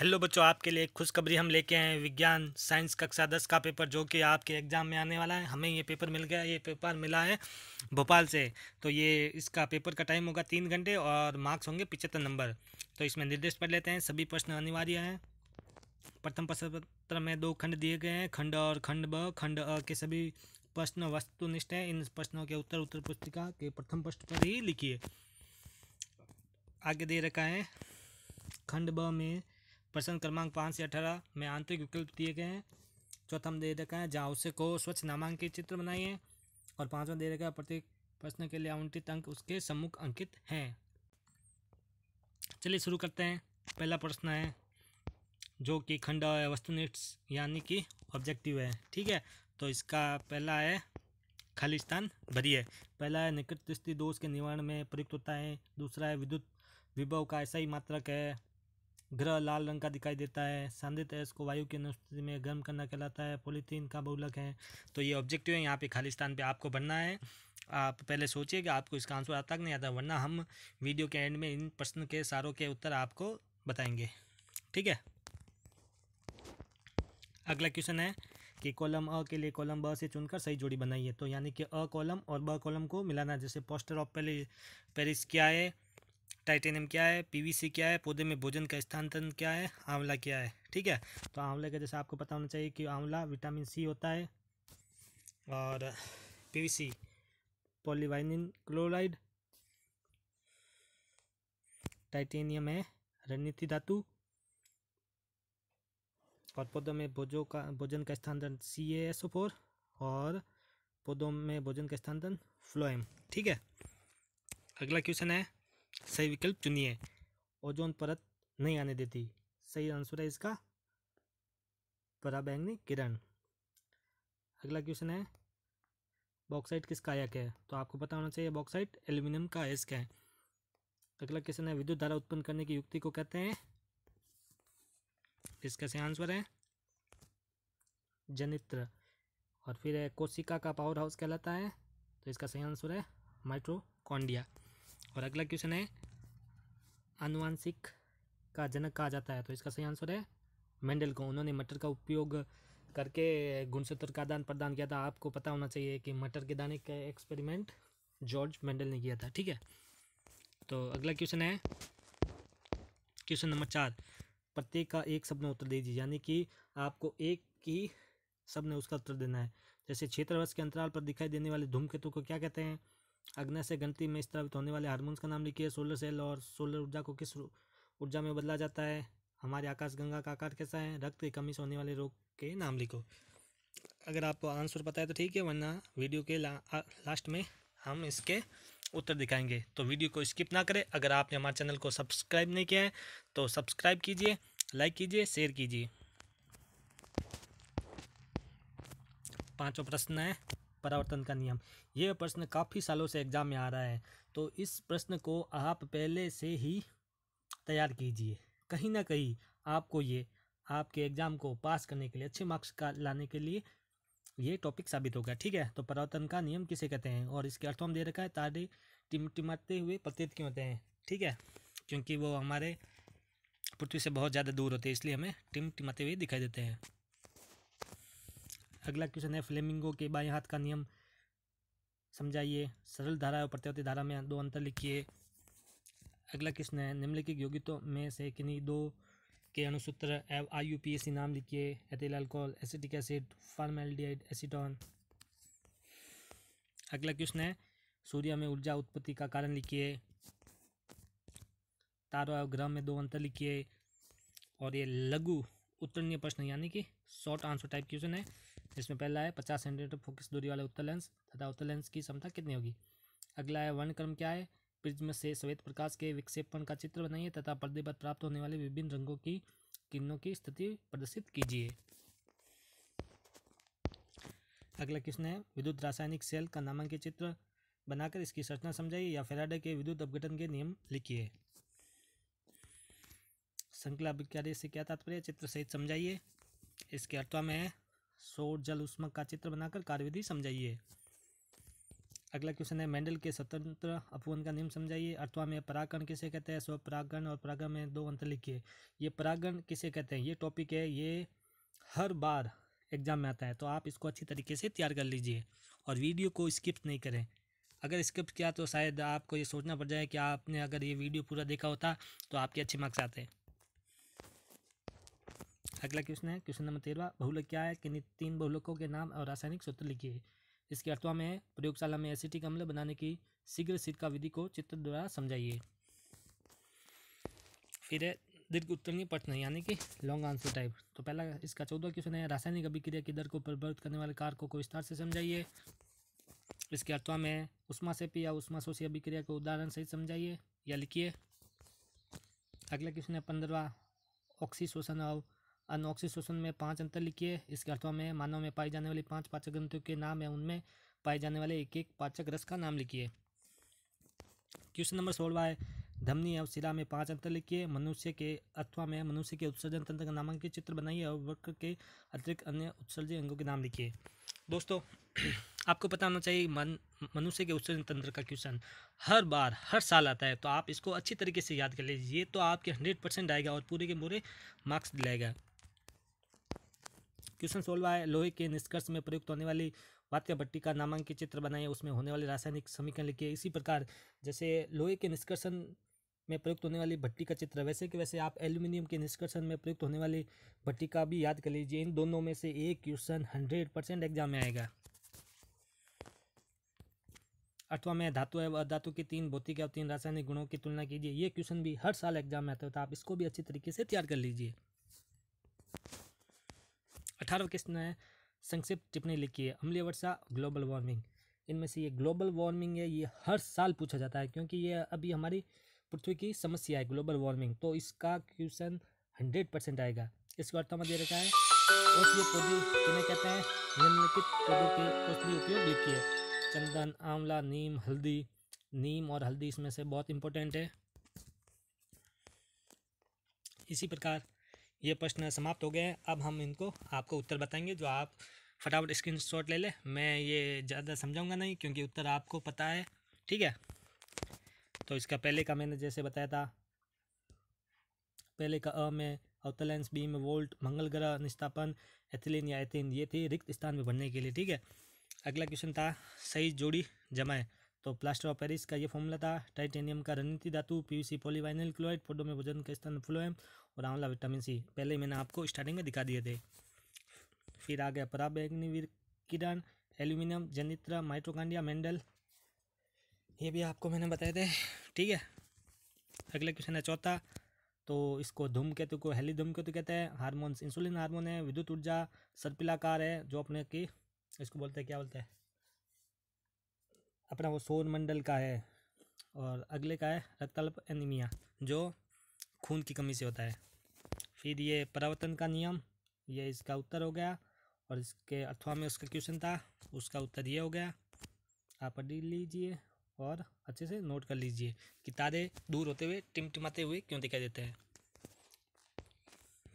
Hello बच्चों, आपके लिए एक खुशखबरी हम लेके आए हैं। विज्ञान साइंस कक्षा 10 का पेपर जो कि आपके एग्ज़ाम में आने वाला है। हमें ये पेपर मिल गया, ये पेपर मिला है भोपाल से। तो ये इसका पेपर का टाइम होगा 3 घंटे और मार्क्स होंगे 75 नंबर। तो इसमें निर्देश पढ़ लेते हैं। सभी प्रश्न अनिवार्य हैं। प्रथम प्रश्न पत्र में 2 खंड दिए गए हैं, खंड और खंड ब। खंड अ के सभी प्रश्न वस्तुनिष्ठ हैं। इन प्रश्नों के उत्तर उत्तर पुस्तिका के प्रथम पृष्ठ पर ही लिखिए। आगे दे रखा है खंड ब में प्रश्न क्रमांक 5 से 18 में आंतरिक विकल्प दिए गए हैं। चौथा में दे रखा है जहाँ उससे को स्वच्छ नामांकित चित्र बनाइए। और पांचवा दे रखा है प्रत्येक प्रश्न के लिए आवंटित अंक उसके सम्मुख अंकित हैं। चलिए शुरू करते हैं। पहला प्रश्न है जो कि खंड वस्तुनिष्ठ यानी कि ऑब्जेक्टिव है। ठीक है, तो इसका पहला है खाली स्थान भरिए। पहला है निकट स्थिति दोष के निवारण में प्रयुक्त होता है। दूसरा है विद्युत विभव का ऐसा ही मात्रक है। ग्रह लाल रंग का दिखाई देता है। सांद्रित गैस को वायु की अनुपस्थिति में गर्म करना कहलाता है। पॉलीथीन का बहुलक है। तो ये ऑब्जेक्टिव है। यहाँ पे खाली स्थान पे आपको भरना है। आप पहले सोचिए कि आपको इसका आंसर आता कि नहीं आता, वरना हम वीडियो के एंड में इन प्रश्न के सारों के उत्तर आपको बताएंगे। ठीक है, अगला क्वेश्चन है कि कॉलम अ के लिए कॉलम ब से चुनकर सही जोड़ी बनाइए। तो यानी कि अ कॉलम और ब कॉलम को मिलाना। जैसे पोस्टर ऑफ पेरिस क्या है, टाइटेनियम क्या है, पीवीसी क्या है, पौधे में भोजन का स्थानांतरण क्या है, आंवला क्या है। ठीक है, तो आंवले का जैसे आपको पता होना चाहिए कि आंवला विटामिन सी होता है, और पीवीसी पॉलीवाइनिन क्लोराइड, टाइटेनियम है रणनीति धातु, और पौधों में भोजन का स्थानांतरण CaSO4, और पौधों में भोजन का स्थानांतरण फ्लोएम। ठीक है, अगला क्वेश्चन है सही विकल्प चुनिए। ओजोन परत नहीं आने देती। सही आंसर है इसका पराबैंगनी किरण। अगला क्वेश्चन है बॉक्साइट किसका अयस्क है। तो आपको पता होना चाहिए बॉक्साइट एल्यूमिनियम का अयस्क है। अगला क्वेश्चन है विद्युत धारा उत्पन्न करने की युक्ति को कहते हैं। इसका सही आंसर है जनित्र। और फिर है कोशिका का पावर हाउस कहलाता है। तो इसका सही आंसर है माइटोकॉन्ड्रिया। और अगला क्वेश्चन है आनुवांशिक का जनक कहा जाता है। तो इसका सही आंसर है मेंडल को। उन्होंने मटर का उपयोग करके गुणसूत्र का आदान प्रदान किया था। आपको पता होना चाहिए कि मटर के दाने का एक्सपेरिमेंट जॉर्ज मेंडल ने किया था। ठीक है, तो अगला क्वेश्चन है क्वेश्चन नंबर 4। प्रत्येक का एक शब्द में उत्तर दीजिए। यानी कि आपको एक ही शब्द में उसका उत्तर देना है। जैसे क्षेत्रवर्ष के अंतराल पर दिखाई देने वाले धूमकेतु को क्या कहते हैं। अग्नि से गणती में स्रावित होने वाले हार्मोन्स का नाम लिखिए। सोलर सेल और सोलर ऊर्जा को किस ऊर्जा में बदला जाता है। हमारे आकाशगंगा का आकार कैसा है। रक्त की कमी से होने वाले रोग के नाम लिखो। अगर आपको आंसर पता है तो ठीक है, वरना वीडियो के लास्ट में हम इसके उत्तर दिखाएंगे। तो वीडियो को स्किप ना करें। अगर आपने हमारे चैनल को सब्सक्राइब नहीं किया है तो सब्सक्राइब कीजिए, लाइक कीजिए, शेयर कीजिए। पांचवा प्रश्न है परावर्तन का नियम। यह प्रश्न काफ़ी सालों से एग्जाम में आ रहा है, तो इस प्रश्न को आप पहले से ही तैयार कीजिए। कहीं ना कहीं आपको ये आपके एग्ज़ाम को पास करने के लिए, अच्छे मार्क्स का लाने के लिए ये टॉपिक साबित होगा। ठीक है, तो परावर्तन का नियम किसे कहते हैं और इसके अर्थों में दे रखा है। तारे टिमटिमाते हुए प्रतीत क्यों होते हैं। ठीक है, क्योंकि वो हमारे पृथ्वी से बहुत ज़्यादा दूर होते हैं, इसलिए हमें टिमटिमाते हुए दिखाई देते हैं। अगला क्वेश्चन है फ्लेमिंगो के बाएं हाथ का नियम समझाइए। सरल धारा और प्रत्यावर्ती धारा में दो अंतर लिखिए। अगला क्वेश्चन है निम्नलिखित यौगिकों में से किन्हीं दो के अणुसूत्र IUPAC नाम लिखिए। Ethyl alcohol, acetic acid, formaldehyde, acetone. अगला क्वेश्चन है सूर्य में ऊर्जा उत्पत्ति का कारण लिखिए। तारों और ग्रह में दो अंतर लिखिए। और ये लघु उत्तरणीय प्रश्न यानी कि शॉर्ट आंसर टाइप क्वेश्चन है, जिसमें पहला है 50 सेंटीमीटर फोकस दूरी वाले उत्तल लेंस तथा उत्तल लेंस की क्षमता कितनी होगी। अगला है वर्णक्रम क्या है। प्रिज्म से श्वेत प्रकाश के विक्षेपण का चित्र बनाइए तथा पर्दे पर प्राप्त होने वाले विभिन्न रंगों की किरणों की स्थिति प्रदर्शित कीजिए। अगला क्वेश्चन है विद्युत रासायनिक सेल का नामांकित चित्र बनाकर इसकी संरचना समझाइए या फेराडे के विद्युत अपघटन के नियम लिखिए। श्रृंखला अभिक्रिया से क्या तात्पर्य, चित्र सहित समझाइए। इसके अर्थों में है सौर जल ऊष्मक का चित्र बनाकर कार्यविधि समझाइए। अगला क्वेश्चन है मेंडल के स्वतंत्र अपवन का नियम समझाइए। अर्थवा में परागण किसे कहते हैं, स्वपरागण और परागण में दो अंतर लिखिए। ये परागण किसे कहते हैं, ये टॉपिक है, ये हर बार एग्जाम में आता है, तो आप इसको अच्छी तरीके से तैयार कर लीजिए और वीडियो को स्किप नहीं करें। अगर स्किप किया तो शायद आपको ये सोचना पड़ जाए कि आपने अगर ये वीडियो पूरा देखा होता तो आपके अच्छे मार्क्स आते। अगला क्वेश्चन है क्वेश्चन नंबर 13, बहुलक क्या है, कि 3 बहुलकों के नाम और रासायनिक सूत्र लिखिए। इसके अर्थवा में प्रयोगशाला में एसिटिक अम्ल बनाने की शीघ्र सिरका विधि को चित्र द्वारा समझाइए। फिर है दीर्घ उत्तरीय प्रश्न यानी कि लॉन्ग आंसर टाइप। तो पहला इसका 14 क्वेश्चन है, रासायनिक अभिक्रिया की दर को प्रभावित करने वाले कारकों को विस्तार से समझाइए। इसके अर्थवा में उष्माक्षेपी या उष्माशोषी अभिक्रिया को उदाहरण सहित समझाइए या लिखिए। अगला क्वेश्चन है 15, ऑक्सीशोषण और अनऑक्सीशोषण में 5 अंतर लिखिए। इसके अर्थवा में मानव में पाई जाने वाली 5 पाचक ग्रंथियों के नाम है, उनमें पाए जाने वाले एक एक पाचक रस का नाम लिखिए। क्वेश्चन नंबर 16 है, धमनी और शिरा में 5 अंतर लिखिए। मनुष्य के अथवा में मनुष्य के उत्सर्जन तंत्र का नामांकित चित्र बनाइए और वक्र के अतिरिक्त अन्य उत्सर्जन अंगों के नाम लिखिए। दोस्तों आपको पता होना चाहिए मनुष्य के उत्सर्जन तंत्र का क्वेश्चन हर बार हर साल आता है, तो आप इसको अच्छी तरीके से याद कर लीजिए। ये तो आपके 100% आएगा और पूरे के पूरे मार्क्स दिलाएगा। क्वेश्चन 16 है, लोहे के निष्कर्ष में प्रयुक्त होने वाली वात्या भट्टी का नामांकित चित्र बनाइए, उसमें होने वाले रासायनिक समीकरण लिखिए। इसी प्रकार जैसे लोहे के निष्कर्षण में प्रयुक्त होने वाली भट्टी का चित्र, वैसे कि वैसे आप एल्यूमिनियम के निष्कर्षण में प्रयुक्त होने वाली भट्टी का भी याद कर लीजिए। इन दोनों में से एक क्वेश्चन 100% एग्जाम में आएगा। अथवा में धातु एवं अधातु के 3 भौतिक और 3 रासायनिक गुणों की तुलना कीजिए। ये क्वेश्चन भी हर साल एग्जाम में आता है, तो आप इसको भी अच्छी तरीके से तैयार कर लीजिए। 18 क्वेश्चन है, संक्षिप्त टिप्पणी लिखिए। अम्लीय वर्षा, ग्लोबल वार्मिंग, इनमें से ये ग्लोबल वार्मिंग है, ये हर साल पूछा जाता है क्योंकि ये अभी हमारी पृथ्वी की समस्या है ग्लोबल वार्मिंग, तो इसका क्वेश्चन 100% आएगा। इसको अर्थ में दे रखा है, औषधीय पौधे किन्हें कहते हैं, निम्नलिखित पौधों के औषधीय उपयोग लिखिए। चंदन, आंवला, नीम, हल्दी। नीम और हल्दी इसमें से बहुत इंपॉर्टेंट है। इसी प्रकार ये प्रश्न समाप्त हो गए हैं। अब हम इनको आपको उत्तर बताएंगे, जो आप फटाफट स्क्रीनशॉट ले ले। मैं ये ज़्यादा समझाऊंगा नहीं क्योंकि उत्तर आपको पता है, ठीक है। तो इसका पहले का मैंने जैसे बताया था, पहले का अ में अवतलेंस, बी में वोल्ट, मंगल ग्रह निस्थापन, एथिलीन या एथीन, ये थी रिक्त स्थान में भरने के लिए, ठीक है। अगला क्वेश्चन था सही जोड़ी जमाएं, तो प्लास्टर ऑफ पेरिस का ये फॉर्मूला था। टाइटेनियम का रणनीति धातु, पीवीसी पॉलीवाइनिल क्लोराइड, फोटो में भोजन का स्थान फ्लोएम, और आंवला विटामिन सी, पहले मैंने आपको स्टार्टिंग में दिखा दिए थे। फिर आ गया पराबैंगनी विकिरण, एल्यूमिनियम, जनित्र, माइटोकॉन्ड्रिया, मेंडल, ये भी आपको मैंने बताए थे, ठीक है। अगला क्वेश्चन है चौथा, तो इसको धूमकेतु को हेली धूमकेतु कहते हैं। हार्मोन्स, इंसुलिन हार्मोन है। विद्युत ऊर्जा सर्पिलाकार है, जो अपने की इसको बोलते हैं, क्या बोलते हैं, अपना वो सौर मंडल का है। और अगले का है रक्ताल्प एनीमिया, जो खून की कमी से होता है। फिर ये परावर्तन का नियम, ये इसका उत्तर हो गया। और इसके अथवा में उसका क्वेश्चन था, उसका उत्तर ये हो गया। आप पढ़ लीजिए और अच्छे से नोट कर लीजिए कि तारे दूर होते हुए टिमटिमाते हुए क्यों दिखाई देते हैं।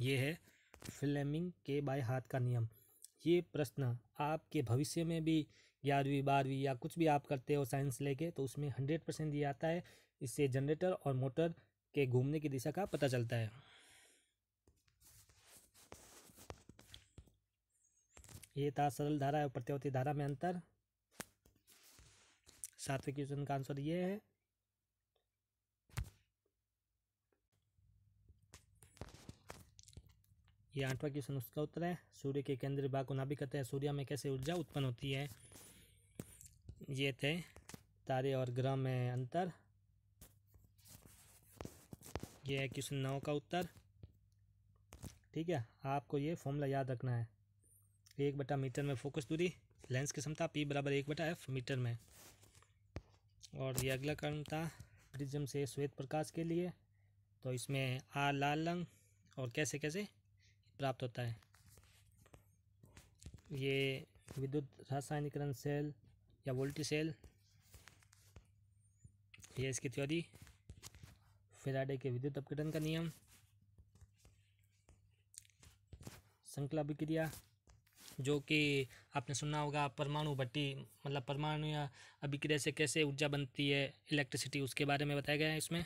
ये है फ्लेमिंग के बाएं हाथ का नियम। ये प्रश्न आपके भविष्य में भी 11वीं 12वीं या कुछ भी आप करते हो साइंस लेके, तो उसमें 100% ये आता है। इससे जनरेटर और मोटर के घूमने की दिशा का पता चलता है। ये था सरल धारा और प्रत्यावर्ती धारा में अंतर। 7वें क्वेश्चन का आंसर ये है। ये 8वां क्वेश्चन उसका उत्तर है। सूर्य के केंद्रीय भाग को नाभिक कहते हैं। सूर्य में कैसे ऊर्जा उत्पन्न होती है। ये थे तारे और ग्रह में अंतर। ये है क्वेश्चन 9 का उत्तर, ठीक है। आपको ये फॉर्मूला याद रखना है। 1/मीटर में फोकस दूरी, लेंस की क्षमता P = 1/f मीटर में। और ये अगला क्रम था प्रिज्म से श्वेत प्रकाश के लिए, तो इसमें R लाल रंग और कैसे कैसे प्राप्त होता है। ये विद्युत रासायनिकरण सेल या वोल्टी सेल, ये इसकी थ्योरी, फैराडे के विद्युत अपघटन का नियम, श्रृंखला अभिक्रिया, जो कि आपने सुना होगा परमाणु भट्टी, मतलब परमाणु या अभिक्रिया से कैसे ऊर्जा बनती है, इलेक्ट्रिसिटी, उसके बारे में बताया गया है इसमें।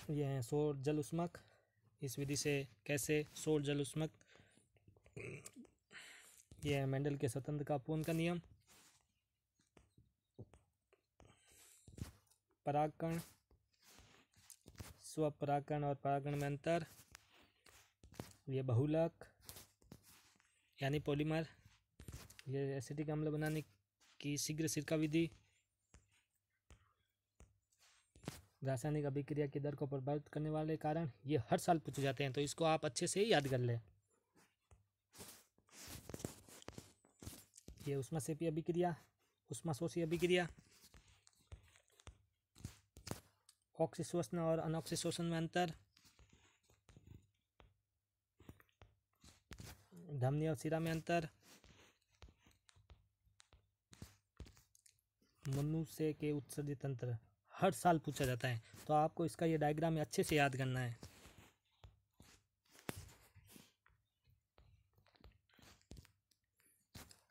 ये है सौर जल उष्मक, इस विधि से कैसे सौर जल उष्मक। ये है मेंडल के स्वतंत्र का अपूर्ण का नियम। परागकण, स्वपरागकण और परागकण में अंतर। ये बहुलक यानी पॉलीमर। ये एसिटिक अम्ल बनाने की शीघ्र सिरका विधि। रासायनिक अभिक्रिया की दर को प्रभावित करने वाले कारण, ये हर साल पूछे जाते हैं, तो इसको आप अच्छे से ही याद कर लें। ये ऊष्माक्षेपी अभिक्रिया, ऊष्माशोषी अभिक्रिया। ऑक्सीशोषण और अनऑक्सीशोषण में अंतर। धमनी और शिरा में अंतर। मनुष्य के उत्सर्जित तंत्र हर साल पूछा जाता है, तो आपको इसका ये डायग्राम अच्छे से याद करना है।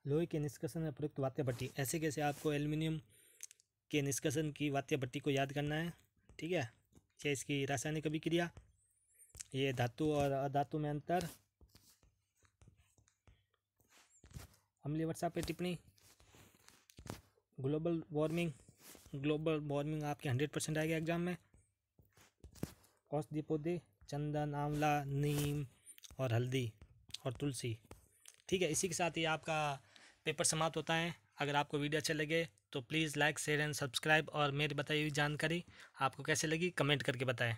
लोहे के निष्कर्षण में प्रयुक्त वात्य भट्टी, ऐसे कैसे आपको एल्युमिनियम के निष्कर्षण की वात्य भट्टी को याद करना है, ठीक है। ये इसकी रासायनिक अभिक्रिया। ये धातु और अधातु में अंतर। अम्लीय वर्षा पे टिप्पणी। ग्लोबल वार्मिंग आपके 100% आएगा एग्जाम में। औषधीय पौधे, चंदन, आंवला, नीम और हल्दी और तुलसी, ठीक है। इसी के साथ ही आपका पेपर समाप्त होता है। अगर आपको वीडियो अच्छा लगे तो please like, share and subscribe, और मेरी बताई हुई जानकारी आपको कैसे लगी कमेंट करके बताएं।